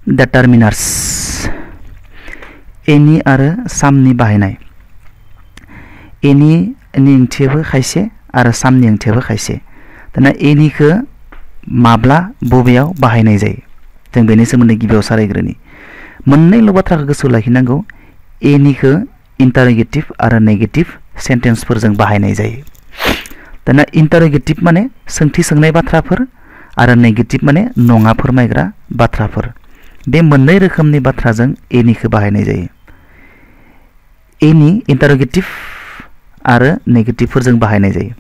determiners any आरो सामनि बाहायनाय any नि ओंथियाबो खायसे आरो सामनि ओंथियाबो खायसे दाना any खो माब्ला बबेयाव बाहायनाय जायो जों बेनि सोमोन्दै गिबियाव सावरायग्रोनि मोननैल' बाथ्राखौ गोसोआव लाखिनांगौ any खो interrogative आरो negative सेन्टेन्स फोरजों बाहायनाय जायो दाना interrogative माने सोंथि सोंनाय बाथ्राफोर आरो negative माने नङा फोरमायग्रा बाथ्राफोर बे मोननै रोखोमनि बाथ्राजों any खौ बाहायनाय जायो any interrogative आरो negative फोरजों बाहायनाय जायो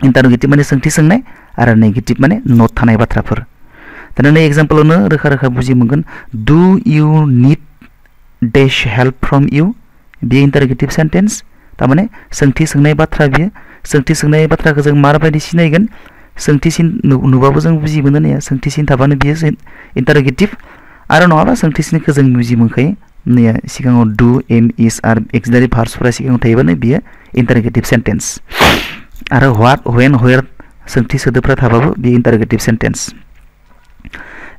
interrogative माने सोंथि सोंनाय आरो negative माने नट थानाय बाथ्राफोर दाना नै एग्जांपलआवनो रोखा रोखा बुजि मोनगोन do you need dash help from you बे interrogative sentence तामाने सोंथि सोंनाय बाथ्रा बियो सोंथि सोंनाय बाथ्राखौ जों माबायदि सिनायगोन सोंथिसिन नुबाबो जों बुजि मोनो ने सोंथिसिन थाबानो बियो interrogative आरो नङाबा सोंथिसिनखौ जों बुजि मोनखायो नै सिगाङाव do am is आरो auxiliary verbsफोरा सिगाङाव थायोबानो बियो interrogative sentence आरो what when where सोंथि सोदोबफोरा थाबाबो बियो interrogative sentence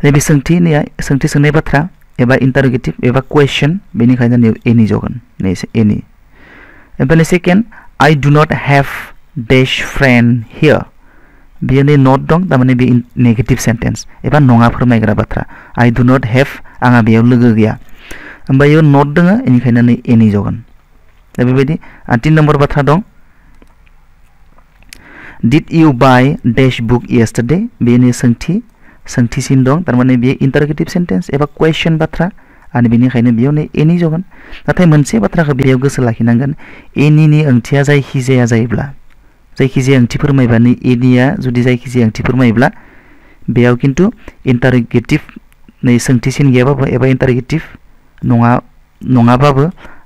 बे सोंथि सोंनाय बाथ्रा एबा interrogative एबा question बेनिखायनो any जागोन नै any ओमफ्राय second I do not have dash friend here बेयो नै not दं तामाने बे negative sentence एबा नङा फोरमायग्रा बाथ्रा I do not have आंहा बेयाव लोगो गैया ओमफ्राय बेयाव not दङ बेनिखायनो नै any जागोन दा बेबायदि 3 नम्बर बाथ्रा दं Did you buy dash book yesterday बेनि सोंथिसिन दं तारमाने बे interrogative sentence एबा question बाथ्रा आरो बेनिखायनो बेयाव नै any जागोन नाथाय मोनसे बाथ्राखौ बेयाव गोसो लाखिनांगोन any नि ओंथिया जायखिजाया जायोब्ला जायखिजाया ओंथि फोरमायबानो any आ जुदि जायखिजाया ओंथि फोरमायोब्ला बेयाव किन्तु interrogative नै सोंथिसिन गैयाबाबो एबा interrogative नङाबाबो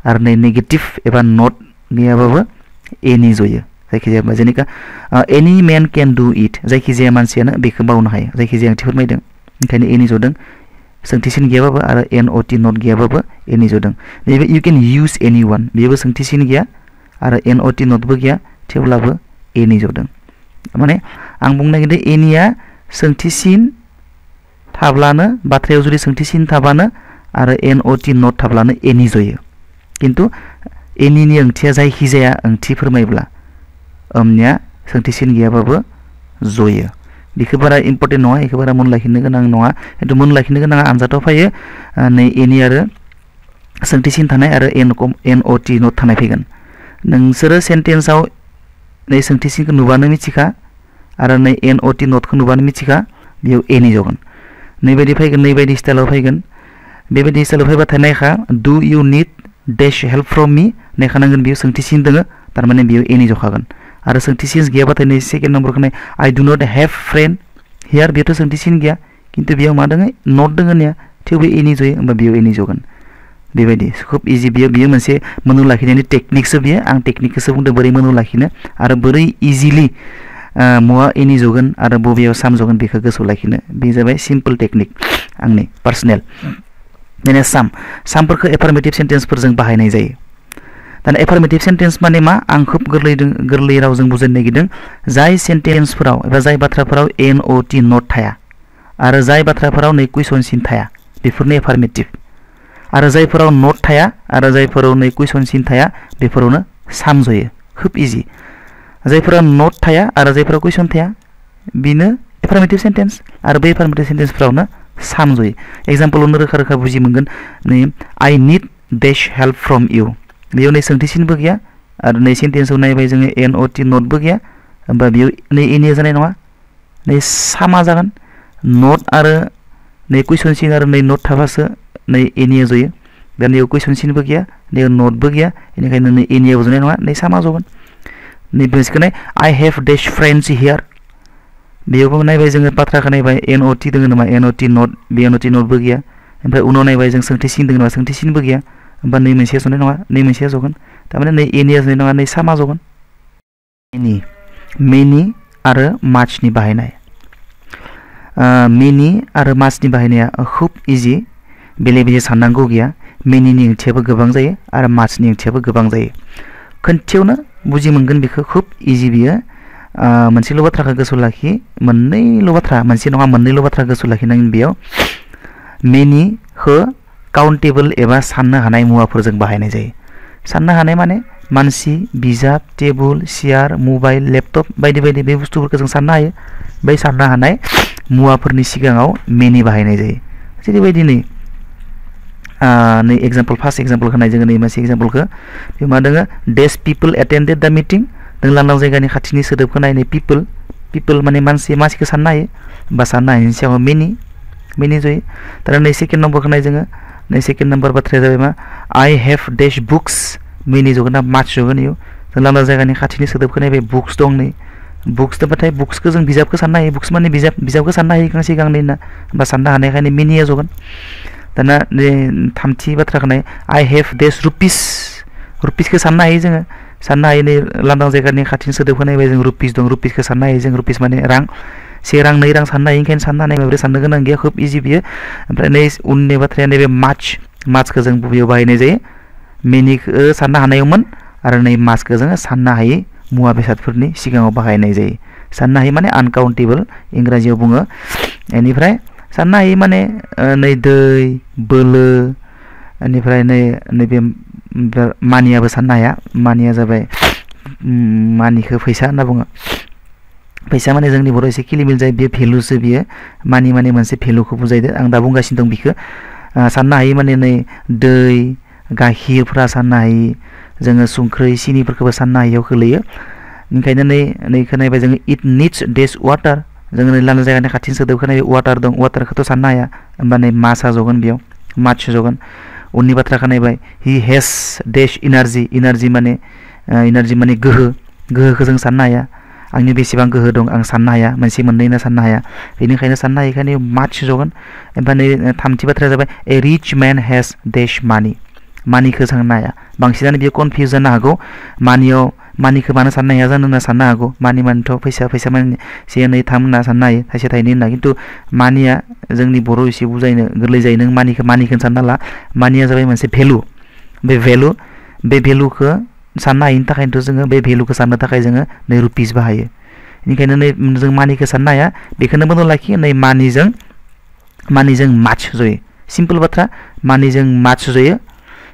आरो नै negative एबा not गैयाबाबो any जयो जायखिजाया जेनेका any man can do it जायखिजाया मानसियानो बेखौ मावनो हायो जायखिजाया ओंथि फोरमायदों ओंखायनो any जदों सोंथिसिन गैयाबाबो आरो not not गैयाबाबो any जदों नैबे you can use anyone बेबो सोंथिसिन गैया आरो not not बो गैया थेवब्लाबो any जदों माने आं बुंनो नागिरदों any आ सोंथिसिन थाब्लानो बाथ्रायाव जुदि सोंथिसिन थाबानो आरो not not थाब्लानो any जयो किन्तु any नि ओंथिया जायखिजाया ओंथि फोरमायब्ला ओमनिया सोंथिसिन गैयाबाबो जयो बेखौ बारा इम्पर्टेन्ट नङा बेखौ बारा मन लाखिनो गोनां नङा किन्तु मन लाखिनो गोनां आनजादाव फैयो नै any आरो सोंथिसिन थानाय आरो not not थानाय फैगोन नोंसोरो सेन्टेन्सआव नै सोंथिसिनखौ नुबानो मिथिखा आरो नै not not खौ नुबानो मिथिखा बेयाव any जागोन नैबायदि फैगोन नैबायदि स्टाइलाव फैगोन बेबायदि स्टाइलाव फैबाथाय नायखा do you need dash help from me नायखानांगोन बेयाव सोंथिसिन दोङो तारमाने बेयाव any जखागोन आरो सोंथिसिन गैयाबाथाय नै सेकेन्ड नम्बरखौ नाय I do not have friend here बेयावथ' सोंथिसिन गैया किन्तु बेयाव मा दोङो not दोङो ने थेवबो any जयो होमबा बेयाव any जगोन बेबायदि खुब इजि बेयो मोनसे मोनो लाखिनायनि टेकनिकसो बेयो आं टेकनिकखौसो बुंदों बोरै मोनो लाखिनो आरो बोरै इजिलि मुवा any जगोन आरो बबेयाव साम जगोन बेखौ गोसोआव लाखिनो बे जाबाय सिम्पल टेकनिक आंनि पार्सनेल माने सामफोरखौ एफार्मेटिभ सेन्टेन्सफोरजों बाहायनाय जायो दाना एफार्मेटिभ सेन्टेन्स माने मा आं खुब गोरलै रावजों बुजायनो नागिरदों जाय सेन्टेन्सफोराव एबा जाय बाथ्राफोराव not not थाया आरो जाय बाथ्राफोराव नै कुइसन सिन थाया बेफोरनो एफार्मेटिभ आरो जायफोराव not थाया आरो जायफोराव नै कुइसन सिन थाया बेफोरावनो साम जयो खुब इजि जायफोरा not थाया आरो जायफोराव कुइसन थाया बिनो एफार्मेटिभ सेन्टेन्स आरो बे एफार्मेटिभ सेन्टेन्सफोरावनो साम जयो एग्जाम्पलआवनो रोखा रोखा बुजि मोनगोन नै I need dash help from you बेयाव नै सोंथिसिनबो गैया आरो नै सेन्टेन्सआव नायबाय जोङो not not बो गैया होमबा बेयाव नै any जानाय नङा नै सामा जागोन not आरो नै कुइसन सिन आरो नै not थाबासो नै any जयो दा नैयाव कुइसन सिनबो गैया नैयाव not बो गैया बेनिखायनो नै any आबो जानाय नङा नै सामा जगोन नै बेसखौ नाय I have dash friends here बेयावबो नायबाय जोङो बाथ्राखौ नायबाय not दोङो नामा not not बे not not बो गैया ओमफ्राय उनाव नायबाय जों सोंथिसिन दोङो नामा सोंथिसिनबो गैया होमबा नै मोनसेया जनाय नङा नै मोनसेया जगोन तारमाने नै any जनाय नङा नै सामा जगोन many आरो much नि बाहायनाय many आरो much नि बाहायनाया खुब इजि बेले साननांगौ गैया many नि ओंथियाबो गोबां जायो आरो much नि ओंथियाबो गोबां जायो खनसेयावनो बुजि मोनगोन बेखौ खुब इजि बियो मोनसेल' बाथ्राखौ गोसोआव लाखि मोननैल' बाथ्रा मोनसे नङा मोननैल' बाथ्रा गोसोआव लाखिनांगोन बेयाव मेनि खो काउन्टेबल एबा साननो हानाय मुवाफोरजों बाहायनाय जायो साननो हानाय माने मानसि बिजाब टेबुल सियार मबाइल लेपटप बायदि बायदि बे बुस्थुफोरखौ जों साननो हायो बै साननो हानाय मुवाफोरनि सिगाङाव मेनि बाहायनाय जायो जेरैबायदि नै एग्जाम्पल फार्स्ट एग्जाम्पल होनाय जोङो नै मोनसे एग्जाम्पलखौ बे मा दोङो डेस पिपल एटेन्डेड द मिटिं जों लांदां जायगानि खाथिनि सोदोबखौ नायनाय पिपल माने मानसिखौ साननो हायो बा साननो हायिनि सिगाङाव मेनि जयो दाना नै सेकेन्ड नम्बरखौ नाय जोङो नै सेकेन्ड नम्बर बाथ्राया जाबाय मा आई हैव डेश बुक्स मेनि जगोन ना माच जगोन इयो जों लांदां जायगानि खाथिनि सोदोबखौ नायबाय बुक्स दं नै बुक्स दोबाथाय बुक्सखौ जों बिजाबखौ साननो हायो बुक्स माने बिजाबखौ साननो हायो गांसे गांनै ना बा साननो हानायखायनो मेनिया जगोन दाना थामथि बाथ्राखौ नाय आई हैव डेश रुपिसखौ साननो हायो जोङो साननो हायो नै लांदां जायगानि खाथिनि सोदोबखौ नायबाय जों रुपिस दं रुपिसखौ साननो हायो जों रुपिस माने रां से रां नै रां साननो हायो ओंखायनो साननो हानाय माबोरै साननो गोनां गैया खोब इजि बियो ओमफ्राय नै उननि बाथ्राया नैबे माचखौ जों बबेयाव बाहायनाय जायो मेनिखौ साननो हानायावमोन आरो नै माचखौ जोङो साननो हायै मुवा बेसादफोरनि सिगाङाव बाहायनाय जायो साननो हायै माने आनकाउन्टेबल इंराजियाव बुङो बेनिफ्राय साननो हायै माने नै दै बोलो बेनिफ्राय नैबे मानियाबो साननो हाया मानिया जाबाय मानिखौ फैसा होनना बुङो फैसा माने जोंनि बर' एसे खिलिमिल जायो बे भेलुसो बियो मानि माने मोनसे भेलुखौ बुजायदो आं दा बुंगासिनो दं बिखौ साननो हायो माने नै दै गाइखेरफोरा साननो हायो जोङो संख्रै सिनिफोरखौबो साननो हायियाव खोलैयो ओंखायनो नैखौ नायबाय जोङो इट निड्स डेश वाटार जोङो नै लांदां जायगानि खाथिनि सोदोबखौ नायबाय वाटार दं वाटारखौथ' साननो हाया होमबा नै माचा जगोन बेयाव माच जगोन उननि बाथ्राखौ नायबाय हि हेज डेश इनार्जि माने गोहोखौ जों साननो हाया आंनि बेसेबां गोहो दं आं साननो हाया मोनसे मोननै होनना साननो हाया बेनिखायनो साननो हायिखायनो माच जगोन ओमफ्राय नै थामथि बाथ्राया जाबाय ए रिच मेन हेज डेश मानिखौ साननो हाया बांसिनानो बियो कनफिउज जानो हागौ मानिखौ मानो साननो हाया जानो होनना साननो हागौ मानिथ' फैसा माने से नै थाम होनना साननो हायो थाइसे थाइनै होनना खिन्थु मानिया जोंनि बर' एसे बुजायनो गोरलै जायो नों मानिखौनो सानना ला मानिया जाबाय मोनसे भेलु बे भेलुखौ साननो हायिनि थाखायनोथ' जोङो बे भेलुखौ साननो थाखाय जोङो नै रुपिस बाहायो बेनिखायनो नै जों मानिखौ साननो हाया बेखौनो बन्द' लाखियो नै मानिजों माच जयो सिम्पल बाथ्रा मानिजों माच जयो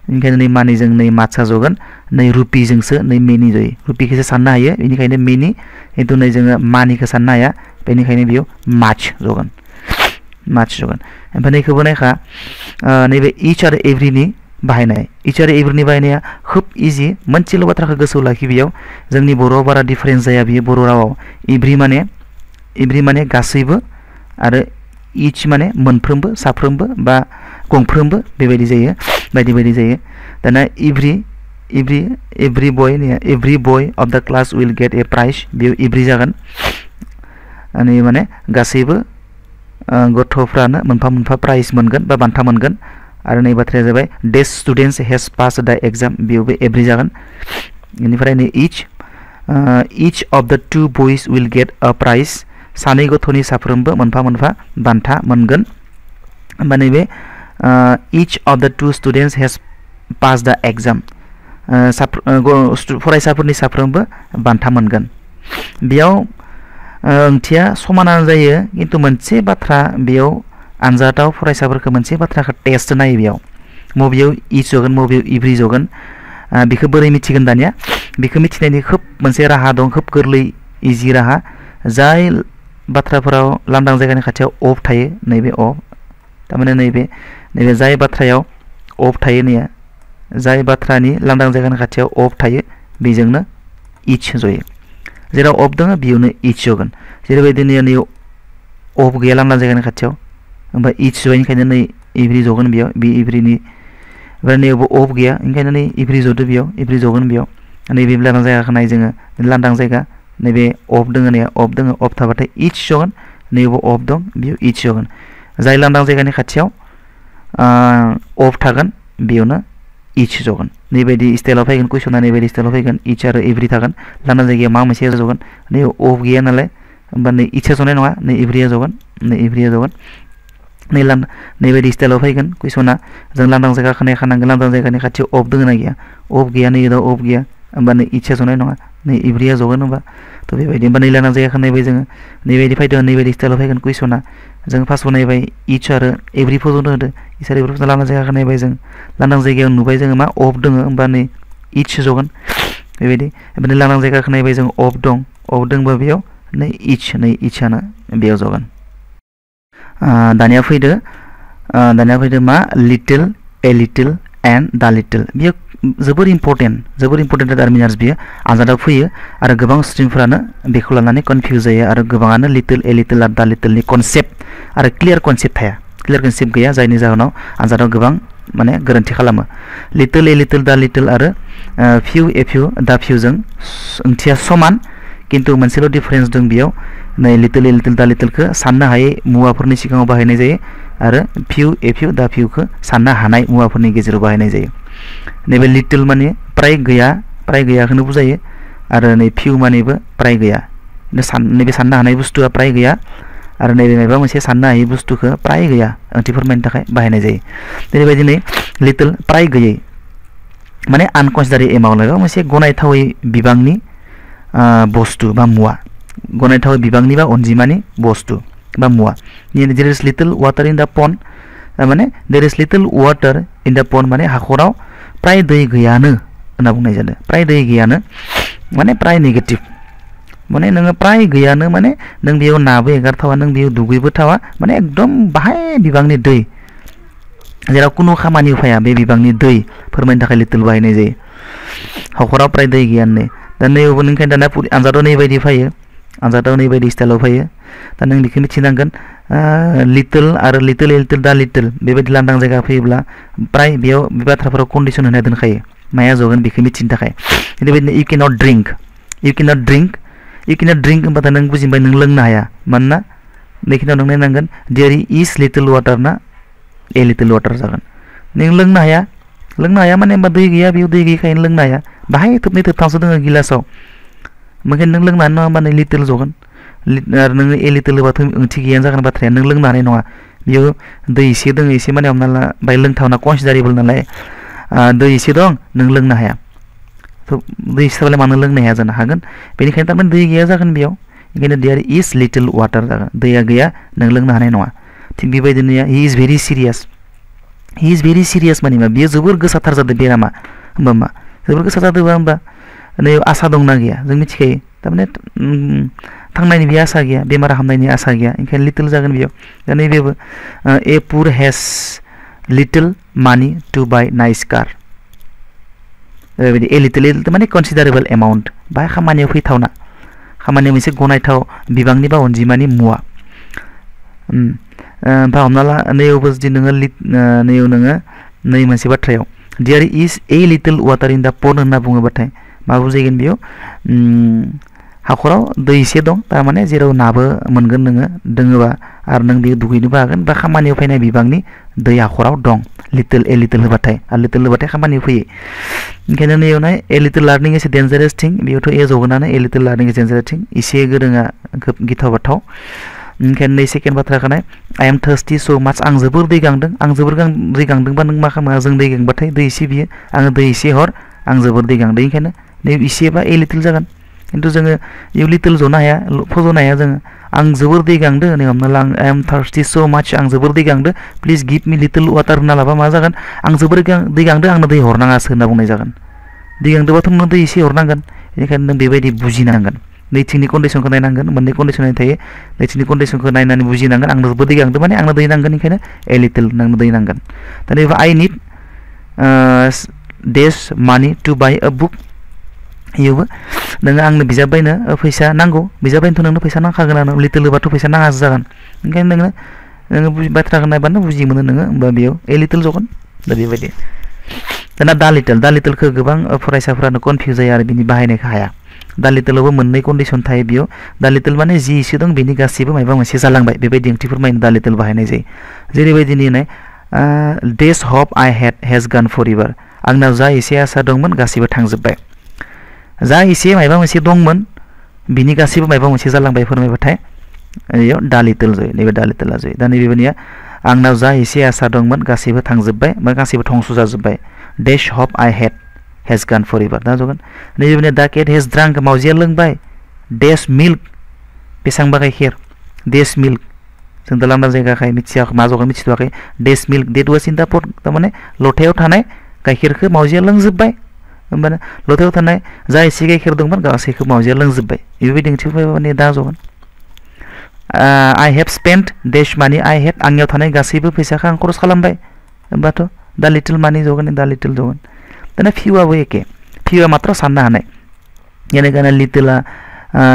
ओंखायनो नै मानिजों नै माचा जगोन नै रुपिजोंसो नै मेनि जयो रुपिखौसो साननो हायो बेनिखायनो मेनि खिन्थु नै जोङो मानिखौ साननो हाया बेनिखायनो बेयाव माच जगोन ओमफ्राय नैखौबो नायखा नैबे इच आरो एभ्रिनि बाहायनाया खोब इजि मोनसेल' बाथ्राखौ गोसोआव लाखि बेयाव जोंनि बर'आव बारा डिफारेन्स जाया बियो बर' रावाव एभ्रि माने गासैबो आरो इच माने मोनफ्रोमबो साफ्रोमबो बा गंफ्रोमबो बेबायदि जायो बायदि जायो दाना every boy of the class will get a prize बेयाव एभ्रि जागोन माने गासैबो गथ'फ्रानो मोनफा प्राइज मोनगोन बा बान्था मोनगोन आरो नै बाथ्राया जाबाय these students has pass the exam बेयावबो एभ्रि जागोन बेनिफ्राय नै each of the two boys will get a prize सानै गथ'नि साफ्रोमबो मोनफा बान्था मोनगोन होमबा नैबे each of the two students has pass the exam फरायसाफोरनि साफ्रोमबो बान्था मोनगोन बेयाव ओंथिया समानानो जायो खिन्थु मोनसे बाथ्रा बेयाव आनजादाव फरायसाफोरखौ मोनसे बाथ्राखौ टेस्ट नायो बेयाव मबेयाव इच जगोन मबेयाव एभ्रि जगोन बेखौ बोरै मिथिगोन दानिया बेखौ मिथिनायनि खोब मोनसे राहा दं खोब गोरलै इजि राहा जाय बाथ्राफोराव लांदां जायगानि खाथियाव अफ थायो नैबे अफ थारमाने नैबे जाय बाथ्रायाव अफ थायो नैया जाय बाथ्रानि लांदां जायगानि खाथियाव अफ थायो बेजोंनो इच जयो जेराव अफ दङ बेयावनो इच जगोन जेरैबायदि नै अफ गैया लांदां जायगानि खाथियाव ओमफ्राय इच जयो ओंखायनो नै एभ्रि जगोन बेयाव बे एभ्रिनि ओमफ्राय नैयावबो अफ गैया ओंखायनो नै एभ्रि जदो बेयाव एभ्रि जगोन बेयाव नैबे लांदां जायगाखौ नाय जोङो लांदां जायगा नैबे अफ दङ नै अफ थाबाथाय इच जगोन नैयावबो अफ दं बेयाव इच जगोन जाय लांदां जायगानि खाथियाव अफ थागोन बेयावनो इच जगोन नैबायदि स्टाइलाव फैगोन कुइसना नैबायदि स्टाइलाव फैगोन इच आरो एभ्रि थागोन लांदां जायगायाव मा मोनसे जगोन नै अफ गैया नालाय होमबा नै इचआ जनाय नङा नै एभ्रिया जगोन नैबायदि स्टाइलाव फैगोन कुइसना जों लांदां जायगाखौ नायखानांगोन लांदां जायगानि खाथियाव अफ दङ ना गैया अफ गैया नै अफ गैया होमबा नै इचआ जनाय नङा नै एभ्रिया जगोन होमबा थ' बेबायदि होमबा नै लांदां जायगाखौ नायबाय जोङो नैबायदि फैदों नैबायदि स्टाइलाव फैगोन कुइसना जों फार्स्टआव नायबाय इच आरो एभ्रि फज'नो होदो इच आरो एभ्रि लांदां जायगाखौ नायबाय जों लांदां जायगायाव नुबाय जोङो मा अफ दङ होमबा नै इच जगोन बेबायदि ओमफ्राय लांदां जायगाखौ नायबाय जों अफ दंबा बेयाव नै इचआनो बेयाव जगोन दानिया फैदो मा लिटिल ए लिटिल एन्ड दा लिटिल बेयो जोबोर इम्पर्टेन्ट टार्मिनार्स बियो आनजादाव फैयो आरो गोबां स्टुडेन्टफोरानो बेखौ लानानै कनफिउज जायो आरो गोबाङानो लिटिल ए लिटिल आरो दा लिटिलनि कनसेप्ट आरो क्लियार कनसेप्ट गैया जायनि जाहोनाव आनजादाव गोबां माने गोरोन्थि खालामो लिटिल ए लिटिल दा लिटिल आरो फिउ ए फिउ दा फिउजों ओंथिया समान किन्तु मोनसेल' डिफारेन्स दं बेयाव नै लिटिल ए लिटिल दा लिटिलखौ साननो हायै मुवाफोरनि सिगाङाव बाहायनाय जायो आरो फिउ ए फिउ दा फिउखौ साननो हानाय मुवाफोरनि गेजेराव बाहायनाय जायो नैबे लिटिल माने प्राय गैयाखौनो बुजायो आरो नै फिउ मानेबो प्राय गैया नैबे साननो हानाय बुस्थुआ प्राय गैया आरो नैबे माबा मोनसे साननो हायै बुस्थुखौ प्राय गैया ओंथि फोरमायनो थाखाय बाहायनाय जायो जेरैबायदि नै लिटिल प्राय गैयै माने आनकन्सिडारि एमाउन्ट एबा मोनसे गनायथावै बिबांनि बुस्थु बा मुवा गनायथावै बिबांनि बा अनजिमानि बुस्थु बा मुवा there is little water in the pond माने there is little water in the pond माने हाखराव प्राय दै गैयानो होनना बुंनाय जादों प्राय दै गैयानो माने प्राय नेगेटिभ माने नोङो प्राय गैयानो माने नों बेयाव नाबो एगारथावा नों बेयाव दुगैबो थावा माने एकदम बाहाय बिबांनि दै जेराव कुनु खामानि फैया बे बिबांनि दै फोरमायनो थाखाय लिटिल बाहायनाय जायो हाखराव प्राय दै गैयानो दा नैयावबो नोंखायनो दाना आनजादाव नैबायदि फैयो आनजादाव नैबायदि स्टाइलाव फैयो दा नों बेखौ मिथिनांगोन लिटिल आरो लिटिल ए लिटिल दा लिटिल बेबायदि लांदां जायगा फैयोब्ला प्राय बेयाव बे बाथ्राफोराव कन्डिसन होना दोनखायो माया जगोन बेखौ मिथिनो थाखाय बेबायदिनो इउ केनट ड्रिंक होनबाथाय नों बुजिबाय नों लोंनो हाया मानोना बेखिनियाव नों नायनांगोन देयर इज लिटिल वाटार ना ए लिटिल वाटार जागोन नों लोंनो हाया माने होनबा दै गैया बेयाव दै गैयैखायनो लोंनो हाया बाहाय थोबनै थोबथामसो दङ गिलासाव ओंखायनो नों लोंनो हानाय नङा होनबा नै लिटिल जगोन आरो नोङो ए लिटिल होबाथ' ओंथि गैयानो जागोन बाथ्राया नों लोंनो हानाय नङा बेयाव दै एसे दङ एसे माने हमना ला बाय लोंथावना कनसिडारेबल नालाय दै एसे दं नों लोंनो हाया दै एसे थाबालाय मानो लोंनो हाया जानो हागोन बेनिखायनो थारमाने दै गैया जागोन बेयाव ओंखायनो देयर इज लिटिल वाटार जागोन दैया गैया नों लोंनो हानाय नङा थिग बेबायदिनो हि इज भेरि सिरियास माने मा बेयो जोबोर गोसाथार जादों बेरामा होमबा मा जोबोर गोसा जादोंबा होमबा नै आसा दंना गैया जों मिथिखायो थारमाने थांनायनि बे आसा गैया बेमार हामनायनि आसा गैया ओंखायनो लिटिल जागोन बेयाव दा नैबेबो ए पुर हेज लिटिल मानि टु बाय नाइस कार बेबायदि ए लिटिल माने कनसिडारेबल एमाउन्ट बा खामानियाव फैथावना खामानियाव मोनसे गनायथाव बिबांनि बा अनजिमानि मुवा ओमफ्राय हमना ला नैयावबो जुदि नोङो नैयाव नोङो नै मोनसे बाथ्रायाव there is a little water in the pond होनना बुङोबाथाय मा बुजायगोन बेयाव हाखराव दै एसे दं थारमाने जेराव नाबो मोनगोन नोङो दोङोबा आरो नों बेयाव दुगैनोबो हागोन बा खामानियाव फैनाय बिबांनि दै हाखराव दं लिटिल ए लिटिल होबाथाय आरो लिटिल होबाथाय खामानियाव फैयो ओंखायनो नैयाव नाय a little learning is a dangerous thing बेयावथ' ए जगोनानो a little learning is dangerous thing एसे गोरोङा खोब गिथाव बाथाव ओंखायनो नै सेकेन्ड बाथ्राखौ नाय आइ एम थार्स्टि स' माच आं जोबोर दै गांदों दै गांदोंबा नों मा खालामो जों दै गांबाथाय दै एसे बियो आङो दै एसे हर आं जोबोर दै गांदों ओंखायनो नै एसेबा ए लिटिल जागोन खिन्थु जोङो इउ लिटिल जनो हाया फज'नो हाया जोङो आं जोबोर दै गांदो नै हमना ला आइ एम थार्स्टि स' माच आं जोबोर दै गांदो please give me little water होनना लाबा मा जागोन आं जोबोर दै गांदो आंनो दै हरनाङासो होनना बुंनाय जागोन दै गांदोबाथ' नों दै एसे हरनांगोन बेनिखायनो नों बेबायदि बुजिनांगोन नैथिंनि कन्डिसनखौ नायनांगोन मोननै कन्डिसन थायो नैथिंनि कन्डिसनखौ नायनानै बुजिनांगोन आंनो जोबोर दै गांदो माने आंनो दै नांगोन ओंखायनो ए लिटिल नोंनो दै नांगोन दा नैबे आइ निड डेस मानि टु बाय अ बुक इयावबो नोङो आंनो बिजाब बायनो फैसा नांगौ बिजाब बायनोथ' नोंनो फैसा नांखागोन आरो लिटिल होबाथ' फैसा नाङासो जागोन ओंखायनो नोङो बाथ्राखौ नायबानो बुजि मोनो नोङो होमबा बेयाव ए लिटिल जगोन दा बेबायदि दाना दा लिटिलखौ गोबां फरायसाफोरानो कनफिउज जायो आरो बिनि बाहायनायखौ हाया दा लिटिलावबो मोननै कन्डिसन थायो बेयाव दा लिटिल माने जि एसे दं बेनि गासैबो माबा मोनसे जालांबाय बेबायदि ओंथि फोरमायनो दा लिटिल बाहायनाय जायो जेरैबायदि नाय डेस हप आइ हेज गान फर एभार आंनाव जा एसे आसा दंमोन गासैबो थांजोब्बाय जा एसे माबा मोनसे दंमोन बिनि गासैबो माबा मोनसे जालांबाय फोरमायबाथाय बेयाव दा लिटिल जयो नैबे दा लिटिला जयो दा नैबेनिया आंनाव जा एसे आसा दंमोन गासैबो थांजोब्बाय बा गासैबो धंस' जाजोब्बाय days hope I had has gone forever दा जगोन नैबे दा केट has drunk मावजिया लोंबाय dash milk बेसांबा गाइखेर dash milk जों दा लांदां जायगाखाय मिथिया मा जगोन मिथिथवाखै dash milk that was in the pot तारमाने लथायाव थानाय गाइखेरखौ मावजिया लोंजोबबाय होमबानो लथायाव थानाय जा एसे गाइखेर दंमोन गासैखौ मावजिया लोंजोबबाय बेबायदि ओंथि माने दा जगोन I have spent dash money I had आंनियाव थानाय गासैबो फैसाखौ आं खरस खालामबाय होमबाथ' दा लिटिल मानि जगोन दा लिटिल जगोन दाना फिउआबो एखे फिउआ मात्र साननो हानाय जेनेखाने लिटिला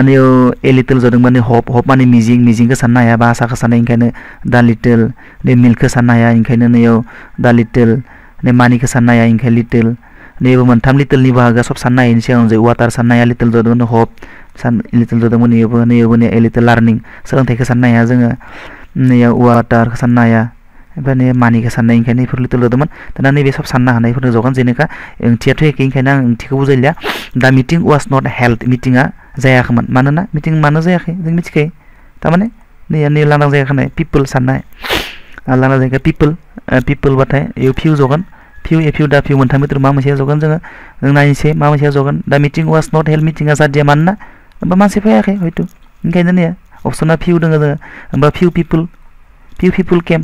नियाव ए लिटिल जदों माने हप माने मिजिंखौ साननो हाया बा आसाखौ साननो ओंखायनो दा लिटिल ने मिल्कखौ साननो हाया ओंखायनो नैयाव दा लिटिल ने मानिखौ साननो हाया ओंखाय लिटिल नैबो मोनथाम लिटिलनि बाहागोआ सब साननो हायैनि सिगां जों वाटार साननो हाया लिटिल जदों हप लिटिल जदों नैयावबो ए लिटिल लार्निं सोलोंथाइखौ साननो हाया जोङो नैयाव वाटारखौ साननो हाया ओमफ्राय मानिखौ साननाय ओंखायनो बेफोर लिटिल जदोंमोन दाना नैबे सब साननो हानायफोरनो जगोन जेनेखा ओंथियाथ' एखे ओंखायनो आं ओंथिखौ बुजायलिया दा मिटिं वाज नट हेल्ड मिटिङा जायाखैमोन मानोना मिटिं मानो जायाखै जों मिथिखायो थारमाने नै लांदां जायगाखानाय पिपोल साननाय लांदां जायगा पिपोल बाथाय इउ फिउ जगोन फिउ दा फिउ मोनथाम भितर मा मोनसे जगोन जों नायनोसै मा मोनसे जगोन दा मिटिं वाज नट हेल्ड मिटिङा जादिया मानोना होमबा मानसि फैयाखै हयथ' ओंखायनो नै अपसना फिउ दङ जोङो होमबा फिउ पिपोल केम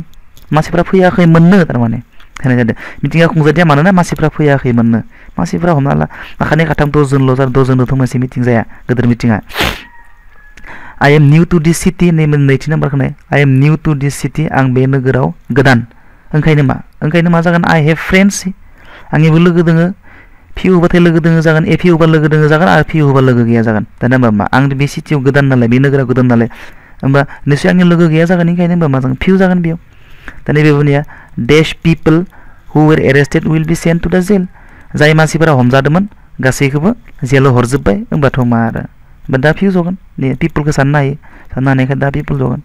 मानसिफ्रा फैयाखै मोननो थारमाने होनाय जादों मिटिङा खुंजादिया मानोना मानसिफ्रा फैयाखै मोननो मानसिफ्रा हमना ला आखानि खाथाम दजनल' जादों दजनजोंथ' मोनसे मिटिं जाया गोदोर मिटिङा I am new to this city नैथि नाम्बारखौ नाय I am new to this city आं बे नोगोराव गोदान ओंखायनो मा जागोन I have friends आंनिबो लोगो दोङो फिउ होबाथाय लोगो दोङो जागोन ए फिउ होबा लोगो दोङो जागोन आरो फिउ होबा लोगो गैया जागोन दाना होमबा मा आं बे सिटियाव गोदान नालाय बे नोगोराव गोदान नालाय होमबा निश्चय आंनि लोगो गैया जागोन ओंखायनो होमबा मा जागोन फिउ जागोन बेयाव दा नैबे बुंनाया dash people who were arrested will be sent to the jail जाय मानसिफोरा हमजादोंमोन गासैखौबो जेलाव हरजोबबाय होमबाथ' मा आरो दा फिउ जगोन नै पिपोलखौ साननो हायो साननो हानायखाय दा पिपोल जगोन